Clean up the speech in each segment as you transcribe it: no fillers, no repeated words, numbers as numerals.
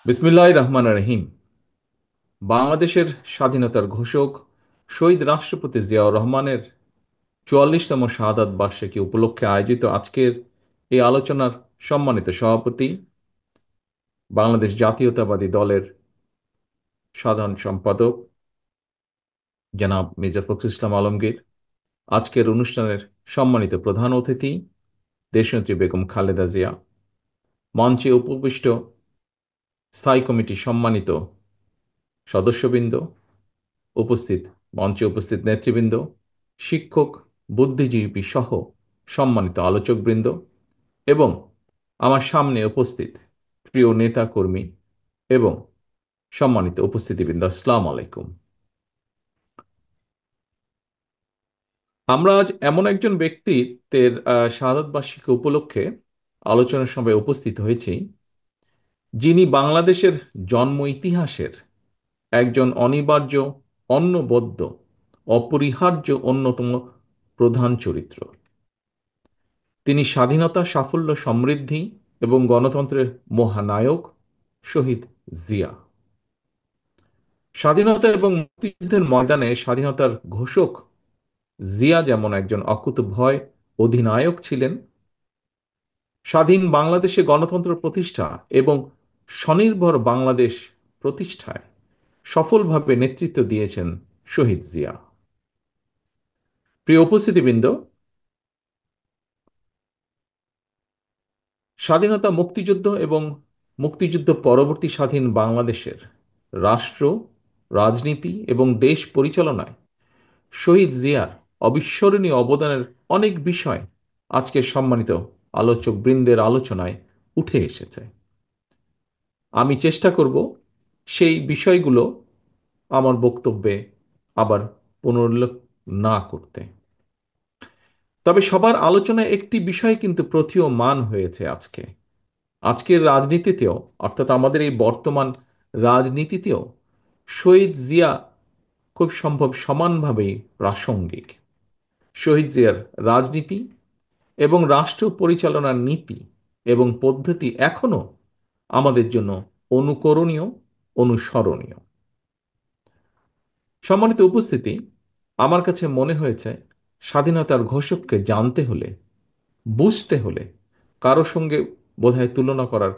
বিসমিল্লাহির রহমানির রহিম। বাংলাদেশের স্বাধীনতার ঘোষক শহীদ রাষ্ট্রপতি জিয়াউর রহমানের ৪৪তম শাহাদাত বার্ষিকী উপলক্ষে আয়োজিত আজকের এই আলোচনার সম্মানিত সভাপতি, বাংলাদেশ জাতীয়তাবাদী দলের সাধারণ সম্পাদক জনাব মির্জা ফখরুল ইসলাম আলমগীর, আজকের অনুষ্ঠানের সম্মানিত প্রধান অতিথি দেশনেত্রী বেগম খালেদা জিয়া, মঞ্চে উপবিষ্ট স্থায়ী কমিটির সম্মানিত সদস্যবৃন্দ, উপস্থিত মঞ্চে উপস্থিত নেতৃবৃন্দ, শিক্ষক, বুদ্ধিজীবী সহ সম্মানিত আলোচকবৃন্দ এবং আমার সামনে উপস্থিত প্রিয় নেতা কর্মী এবং সম্মানিত উপস্থিতিবৃন্দ, আসসালামু আলাইকুম। আমরা আজ এমন একজন ব্যক্তিত্বের শাহাদাত বার্ষিকী উপলক্ষে আলোচনা সভায় উপস্থিত হয়েছি, যিনি বাংলাদেশের জন্ম ইতিহাসের একজন অনিবার্য, অনবদ্য, অপরিহার্য অন্যতম প্রধান চরিত্র। তিনি স্বাধীনতা, সাফল্য, সমৃদ্ধি এবং গণতন্ত্রের মহানায়ক শহীদ জিয়া। স্বাধীনতা এবং মুক্তিযুদ্ধের ময়দানে স্বাধীনতার ঘোষক জিয়া যেমন একজন অকুতোভয় অধিনায়ক ছিলেন, স্বাধীন বাংলাদেশে গণতন্ত্র প্রতিষ্ঠা এবং স্বনির্ভর বাংলাদেশ প্রতিষ্ঠায় সফলভাবে নেতৃত্ব দিয়েছেন শহীদ জিয়া। প্রিয় উপস্থিতিবৃন্দ, স্বাধীনতা, মুক্তিযুদ্ধ এবং মুক্তিযুদ্ধ পরবর্তী স্বাধীন বাংলাদেশের রাষ্ট্র, রাজনীতি এবং দেশ পরিচালনায় শহীদ জিয়ার অবিস্মরণীয় অবদানের অনেক বিষয় আজকের সম্মানিত আলোচক বৃন্দের আলোচনায় উঠে এসেছে। আমি চেষ্টা করব সেই বিষয়গুলো আমার বক্তব্যে আবার পুনরুল্লেখ না করতে। তবে সবার আলোচনায় একটি বিষয় কিন্তু প্রতীয়মান হয়েছে আজকের রাজনীতিতেও, অর্থাৎ আমাদের এই বর্তমান রাজনীতিতেও শহীদ জিয়া খুব সম্ভব সমানভাবেই প্রাসঙ্গিক। শহীদ জিয়ার রাজনীতি এবং রাষ্ট্র পরিচালনার নীতি এবং পদ্ধতি এখনো আমাদের জন্য অনুকরণীয়, অনুসরণীয়। সম্মানিত উপস্থিতি, আমার কাছে মনে হয়েছে স্বাধীনতার ঘোষককে জানতে হলে, বুঝতে হলে কারো সঙ্গে বোধহয় তুলনা করার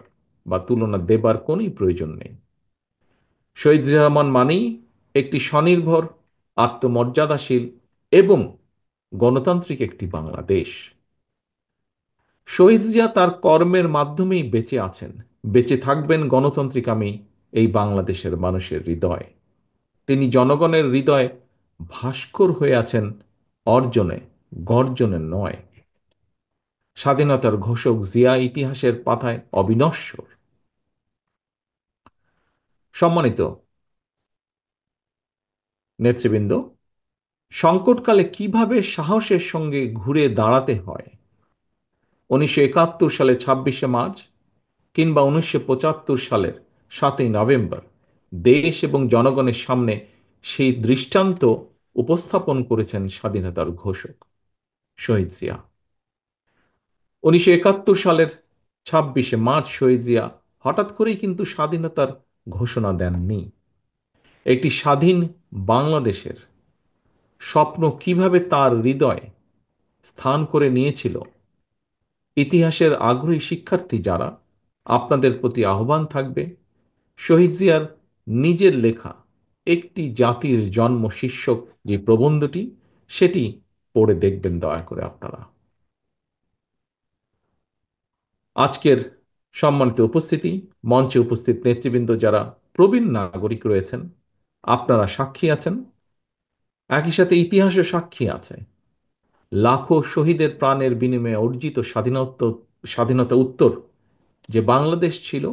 বা তুলনা দেবার কোনোই প্রয়োজন নেই। শহীদ জিয়া রহমান মানেই একটি স্বনির্ভর, আত্মমর্যাদাশীল এবং গণতান্ত্রিক একটি বাংলাদেশ। শহীদ জিয়া তার কর্মের মাধ্যমেই বেঁচে আছেন, বেঁচে থাকবেন গণতান্ত্রিক এই বাংলাদেশের মানুষের হৃদয়ে। তিনি জনগণের হৃদয়ে ভাস্কর হয়ে আছেন, অর্জনে, গর্জনে নয়। স্বাধীনতার ঘোষক জিয়া ইতিহাসের পাতায় অবিনশ্বর। সম্মানিত নেতৃবৃন্দ, সংকটকালে কিভাবে সাহসের সঙ্গে ঘুরে দাঁড়াতে হয়, ১৯৭১ সালে ২৬শে মার্চ কিংবা ১৯৭৫ সালের ৭ই নভেম্বর দেশ এবং জনগণের সামনে সেই দৃষ্টান্ত উপস্থাপন করেছেন স্বাধীনতার ঘোষক শহীদ জিয়া। ১৯৭১ সালের ২৬শে মার্চ শহীদ জিয়া হঠাৎ করেই কিন্তু স্বাধীনতার ঘোষণা দেননি। একটি স্বাধীন বাংলাদেশের স্বপ্ন কিভাবে তার হৃদয়ে স্থান করে নিয়েছিল, ইতিহাসের আগ্রহী শিক্ষার্থী যারা, আপনাদের প্রতি আহ্বান থাকবে শহীদ জিয়ার নিজের লেখা একটি জাতির জন্ম শীর্ষক যে প্রবন্ধটি, সেটি পড়ে দেখবেন দয়া করে আপনারা। আজকের সম্মানিত উপস্থিতি, মঞ্চে উপস্থিত নেতৃবৃন্দ যারা প্রবীণ নাগরিক রয়েছেন, আপনারা সাক্ষী আছেন, একই সাথে ইতিহাসও সাক্ষী আছে। লাখো শহীদের প্রাণের বিনিময়ে অর্জিত স্বাধীনতা উত্তর যে বাংলাদেশ ছিল,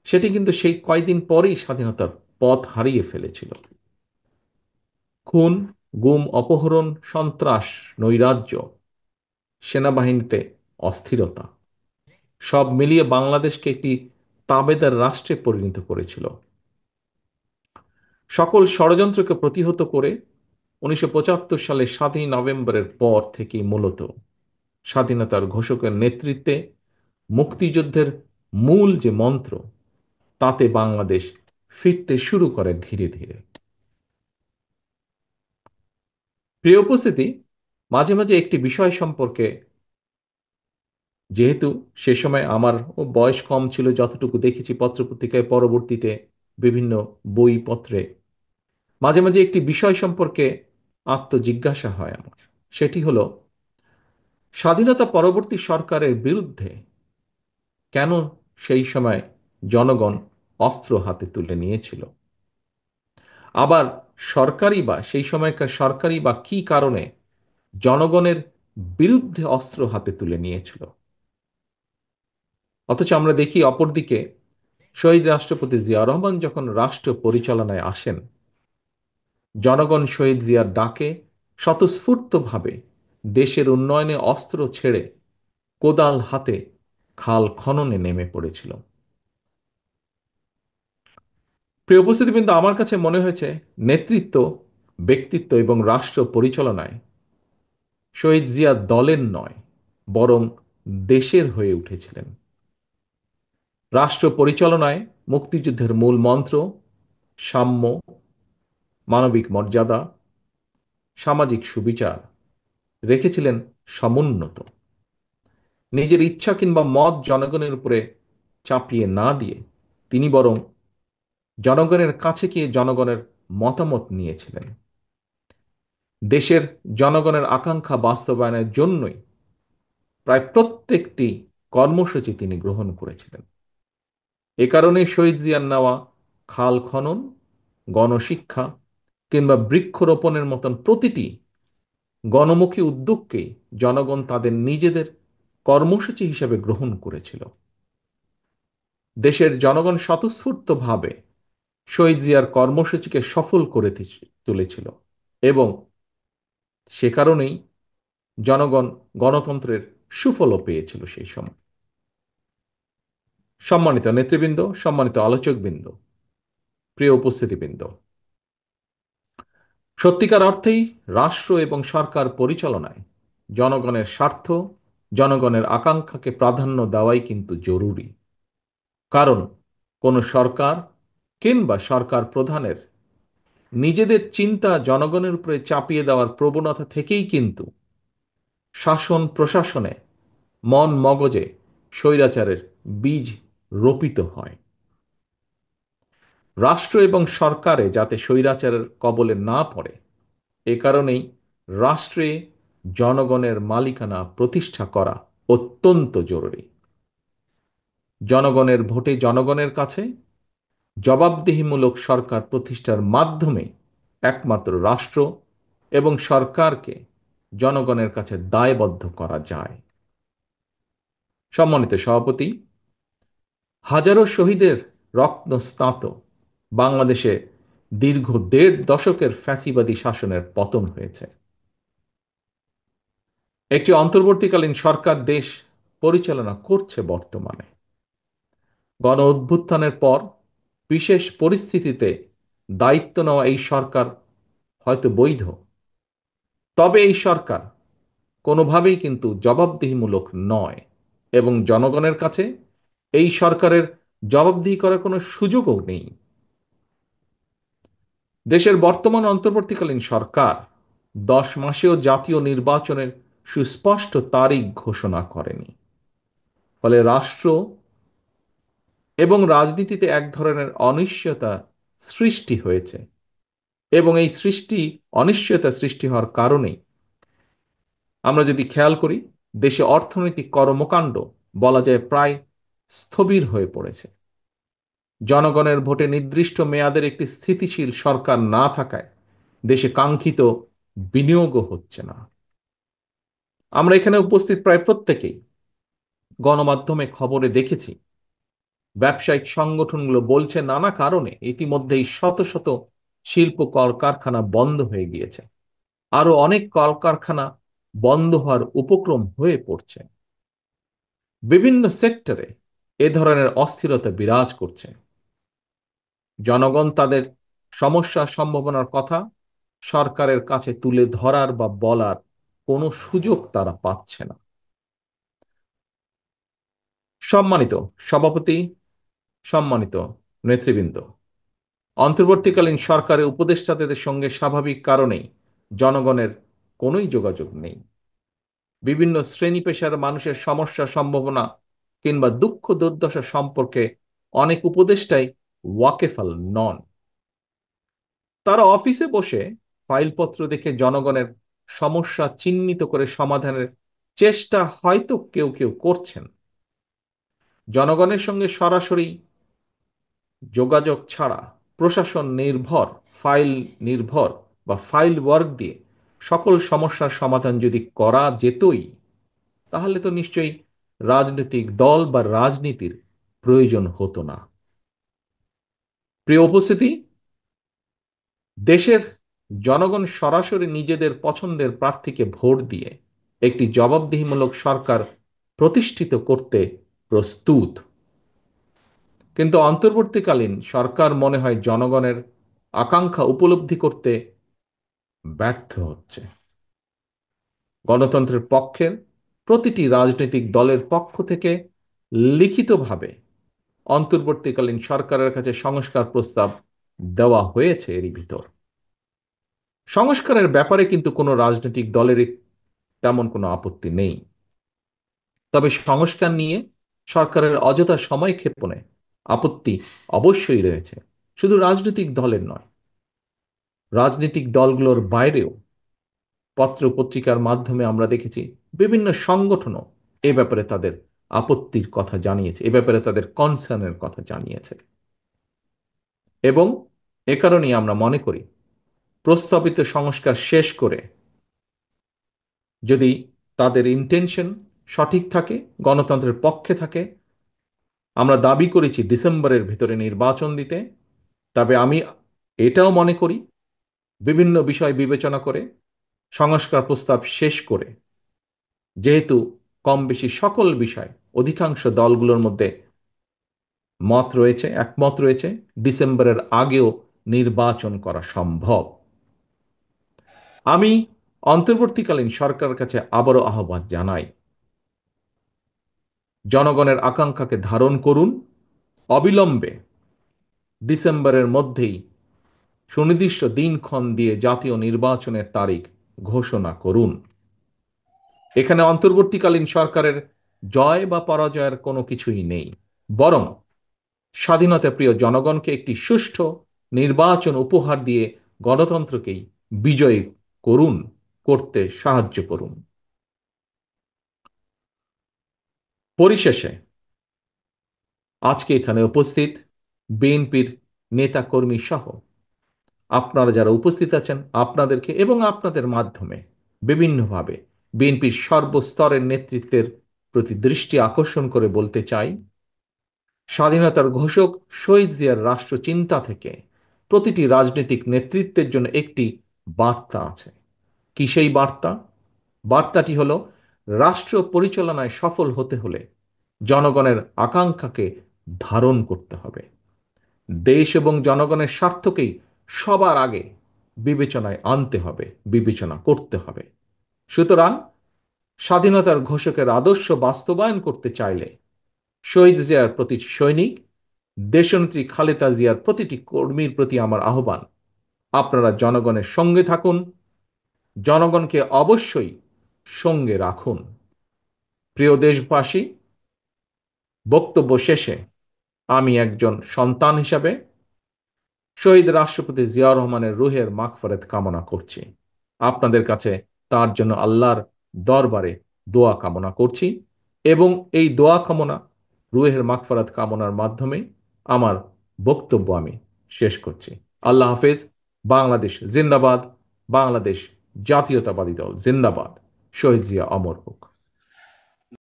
সেটি কিন্তু সেই কয়দিন পরেই স্বাধীনতার পথ হারিয়ে ফেলেছিল। খুন, গুম, অপহরণ, সন্ত্রাস, নৈরাজ্য, সেনাবাহিনীতে অস্থিরতা, সব মিলিয়ে বাংলাদেশকে একটি তাবেদার রাষ্ট্রে পরিণত করেছিল। সকল ষড়যন্ত্রকে প্রতিহত করে ১৯৭৫ সালের ৭ই নভেম্বরের পর থেকেই মূলত স্বাধীনতার ঘোষকের নেতৃত্বে মুক্তিযুদ্ধের মূল যে মন্ত্র, তাতে বাংলাদেশ ফিরতে শুরু করে ধীরে ধীরে। প্রিয় উপস্থিতি, মাঝে মাঝে একটি বিষয় সম্পর্কে, যেহেতু সে সময় আমার বয়স কম ছিল, যতটুকু দেখেছি পত্রপত্রিকায়, পরবর্তীতে বিভিন্ন বইপত্রে, মাঝে মাঝে একটি বিষয় সম্পর্কে আত্মজিজ্ঞাসা হয় আমার। সেটি হলো, স্বাধীনতা পরবর্তী সরকারের বিরুদ্ধে কেন সেই সময় জনগণ অস্ত্র হাতে তুলে নিয়েছিল? আবার সেই সময়কার সরকারই বা কী কারণে জনগণের বিরুদ্ধে অস্ত্র হাতে তুলে নিয়েছিল? অথচ আমরা দেখি অপরদিকে শহীদ রাষ্ট্রপতি জিয়া রহমান যখন রাষ্ট্র পরিচালনায় আসেন, জনগণ শহীদ জিয়ার ডাকে স্বতঃস্ফূর্তভাবে দেশের উন্নয়নে অস্ত্র ছেড়ে কোদাল হাতে খাল খননে নেমে পড়েছিল। প্রিয় উপস্থিতি, কিন্তু আমার কাছে মনে হয়েছে নেতৃত্ব, ব্যক্তিত্ব এবং রাষ্ট্র পরিচালনায় শহীদ জিয়া দলের নয়, বরং দেশের হয়ে উঠেছিলেন। রাষ্ট্র পরিচালনায় মুক্তিযুদ্ধের মূল মন্ত্র সাম্য, মানবিক মর্যাদা, সামাজিক সুবিচার রেখেছিলেন সমুন্নত। নিজের ইচ্ছা কিংবা মত জনগণের উপরে চাপিয়ে না দিয়ে তিনি বরং জনগণের কাছে গিয়ে জনগণের মতামত নিয়েছিলেন। দেশের জনগণের আকাঙ্ক্ষা বাস্তবায়নের জন্যই প্রায় প্রত্যেকটি কর্মসূচি তিনি গ্রহণ করেছিলেন। এ কারণে শহীদ জিয়ার নেওয়া খাল খনন, গণশিক্ষা কিংবা বৃক্ষরোপণের মতন প্রতিটি গণমুখী উদ্যোগকেই জনগণ তাদের নিজেদের কর্মসূচি হিসেবে গ্রহণ করেছিল। দেশের জনগণ স্বতঃস্ফূর্তভাবে শহীদ জিয়ার কর্মসূচিকে সফল করে তুলেছিল এবং সে কারণেই জনগণ গণতন্ত্রের সুফলও পেয়েছিল সেই সময়। সম্মানিত নেতৃবৃন্দ, সম্মানিত আলোচকবৃন্দ, প্রিয় উপস্থিতিবৃন্দ, সত্যিকার অর্থেই রাষ্ট্র এবং সরকার পরিচালনায় জনগণের স্বার্থ, জনগণের আকাঙ্ক্ষাকে প্রাধান্য দেওয়াই কিন্তু জরুরি। কারণ কোনো সরকার কিংবা সরকার প্রধানের নিজেদের চিন্তা জনগণের উপরে চাপিয়ে দেওয়ার প্রবণতা থেকেই কিন্তু শাসন প্রশাসনে, মন মগজে স্বৈরাচারের বীজ রোপিত হয়। রাষ্ট্র এবং সরকারে যাতে স্বৈরাচারের কবলে না পড়ে, এ কারণেই রাষ্ট্রে জনগণের মালিকানা প্রতিষ্ঠা করা অত্যন্ত জরুরি। জনগণের ভোটে জনগণের কাছে জবাবদিহিমূলক সরকার প্রতিষ্ঠার মাধ্যমে একমাত্র রাষ্ট্র এবং সরকারকে জনগণের কাছে দায়বদ্ধ করা যায়। সম্মানিত সভাপতি, হাজারো শহীদের রত্নস্নাত বাংলাদেশে দীর্ঘ ১.৫ দশকের ফ্যাসিবাদী শাসনের পতন হয়েছে। একটি অন্তর্বর্তীকালীন সরকার দেশ পরিচালনা করছে বর্তমানে। গণ অভ্যুত্থানের পর বিশেষ পরিস্থিতিতে দায়িত্ব নেওয়া এই সরকার হয়তো বৈধ, তবে এই সরকার কোনোভাবেই কিন্তু জবাবদিহিমূলক নয় এবং জনগণের কাছে এই সরকারের জবাবদিহি করার কোনো সুযোগও নেই। দেশের বর্তমান অন্তর্বর্তীকালীন সরকার 10 মাসেও জাতীয় নির্বাচনের সুস্পষ্ট তারিখ ঘোষণা করেনি। ফলে রাষ্ট্র এবং রাজনীতিতে এক ধরনের অনিশ্চয়তা সৃষ্টি হয়েছে এবং এই অনিশ্চয়তা সৃষ্টি হওয়ার কারণেই আমরা যদি খেয়াল করি, দেশে অর্থনৈতিক কর্মকাণ্ড বলা যায় প্রায় স্থবির হয়ে পড়েছে। জনগণের ভোটে নির্দিষ্ট মেয়াদের একটি স্থিতিশীল সরকার না থাকায় দেশে কাঙ্ক্ষিত বিনিয়োগও হচ্ছে না। আমরা এখানে উপস্থিত প্রায় প্রত্যেকেই গণমাধ্যমে খবরে দেখেছি, ব্যবসায়িক সংগঠনগুলো বলছে নানা কারণে ইতিমধ্যেই শত শত শিল্প কলকারখানা বন্ধ হয়ে গিয়েছে। আরো অনেক কলকারখানা বন্ধ হওয়ার উপক্রম হয়ে পড়ছে। বিভিন্ন সেক্টরে এ ধরনের অস্থিরতা বিরাজ করছে। জনগণ তাদের সমস্যার সম্ভাবনার কথা সরকারের কাছে তুলে ধরার বা বলার কোনো সুযোগ তারা পাচ্ছে না। সম্মানিত সভাপতি, সম্মানিত নেতৃবৃন্দ, অন্তর্বর্তীকালীন সরকারের উপদেষ্টাদের সঙ্গে স্বাভাবিক কারণেই জনগণের কোনোই যোগাযোগ নেই। বিভিন্ন শ্রেণী পেশার মানুষের সমস্যা, সম্ভাবনা কিংবা দুঃখ দুর্দশা সম্পর্কে অনেক উপদেষ্টাই ওয়াকেফাল নন। তারা অফিসে বসে ফাইলপত্র দেখে জনগণের সমস্যা চিহ্নিত করে সমাধানের চেষ্টা হয়তো কেউ কেউ করছেন। জনগণের সঙ্গে সরাসরি যোগাযোগ ছাড়া প্রশাসন নির্ভর, ফাইল নির্ভর বা ফাইল ওয়ার্ক দিয়ে সকল সমস্যার সমাধান যদি করা যেতই, তাহলে তো নিশ্চয়ই রাজনৈতিক দল বা রাজনীতির প্রয়োজন হতো না। প্রিয় উপস্থিতি, দেশের জনগণ সরাসরি নিজেদের পছন্দের প্রার্থীকে ভোট দিয়ে একটি জবাবদিহিমূলক সরকার প্রতিষ্ঠিত করতে প্রস্তুত। কিন্তু অন্তর্বর্তীকালীন সরকার মনে হয় জনগণের আকাঙ্ক্ষা উপলব্ধি করতে ব্যর্থ হচ্ছে। গণতন্ত্রের পক্ষের প্রতিটি রাজনৈতিক দলের পক্ষ থেকে লিখিতভাবে অন্তর্বর্তীকালীন সরকারের কাছে সংস্কার প্রস্তাব দেওয়া হয়েছে। এরই ভিতর সংস্কারের ব্যাপারে কিন্তু কোনো রাজনৈতিক দলেরই তেমন কোনো আপত্তি নেই। তবে সংস্কার নিয়ে সরকারের অযথা সময় ক্ষেপণে আপত্তি অবশ্যই রয়েছে, শুধু রাজনৈতিক দলের নয়, রাজনৈতিক দলগুলোর বাইরেও পত্র পত্রিকার মাধ্যমে আমরা দেখেছি বিভিন্ন সংগঠনও এ ব্যাপারে তাদের আপত্তির কথা জানিয়েছে, এ ব্যাপারে তাদের কনসার্নের কথা জানিয়েছে। এবং এ কারণেই আমরা মনে করি প্রস্তাবিত সংস্কার শেষ করে, যদি তাদের ইন্টেনশন সঠিক থাকে, গণতন্ত্রের পক্ষে থাকে, আমরা দাবি করেছি ডিসেম্বরের ভিতরে নির্বাচন দিতে, তবে আমি এটাও মনে করি বিভিন্ন বিষয় বিবেচনা করে সংস্কার প্রস্তাব শেষ করে, যেহেতু কম বেশি সকল বিষয় অধিকাংশ দলগুলোর মধ্যে মত রয়েছে, একমত রয়েছে, ডিসেম্বরের আগেও নির্বাচন করা সম্ভব। আমি অন্তর্বর্তীকালীন সরকারের কাছে আবারও আহ্বান জানাই, জনগণের আকাঙ্ক্ষাকে ধারণ করুন, অবিলম্বে ডিসেম্বরের মধ্যেই সুনির্দিষ্ট দিনক্ষণ দিয়ে জাতীয় নির্বাচনের তারিখ ঘোষণা করুন। এখানে অন্তর্বর্তীকালীন সরকারের জয় বা পরাজয়ের কোনো কিছুই নেই, বরং স্বাধীনতা প্রিয় জনগণকে একটি সুষ্ঠু নির্বাচন উপহার দিয়ে গণতন্ত্রকেই বিজয়ী করতে সাহায্য করুন। পরিশেষে আজকে এখানে উপস্থিত বিএনপির নেতাকর্মী সহ আপনারা যারা উপস্থিত আছেন, আপনাদেরকে এবং আপনাদের মাধ্যমে বিভিন্নভাবে বিএনপির সর্বস্তরের নেতৃত্বের প্রতি দৃষ্টি আকর্ষণ করে বলতে চাই, স্বাধীনতার ঘোষক শহীদ জিয়ার রাষ্ট্রচিন্তা থেকে প্রতিটি রাজনৈতিক নেতৃত্বের জন্য একটি বার্তা আছে। কি সেই বার্তা? বার্তাটি হলো, রাষ্ট্র পরিচালনায় সফল হতে হলে জনগণের আকাঙ্ক্ষাকে ধারণ করতে হবে, দেশ এবং জনগণের স্বার্থকেই সবার আগে বিবেচনায় আনতে হবে, বিবেচনা করতে হবে। সুতরাং স্বাধীনতার ঘোষকের আদর্শ বাস্তবায়ন করতে চাইলে শহীদ জিয়ার প্রতি সৈনিক, দেশনেত্রী খালেদা জিয়ার প্রতিটি কর্মীর প্রতি আমার আহ্বান, আপনারা জনগণের সঙ্গে থাকুন, জনগণকে অবশ্যই সঙ্গে রাখুন। প্রিয় দেশবাসী, বক্তব্য শেষে আমি একজন সন্তান হিসাবে শহীদ রাষ্ট্রপতি জিয়াউর রহমানের রুহের মাগফিরাত কামনা করছি। আপনাদের কাছে তার জন্য আল্লাহর দরবারে দোয়া কামনা করছি, এবং এই দোয়া কামনা, রুহের মাগফিরাত কামনার মাধ্যমে আমার বক্তব্য আমি শেষ করছি। আল্লাহ হাফেজ। বাংলাদেশ জিন্দাবাদ। বাংলাদেশ জাতীয়তাবাদী দল জিন্দাবাদ। শহীদ জিয়া অমর হোক।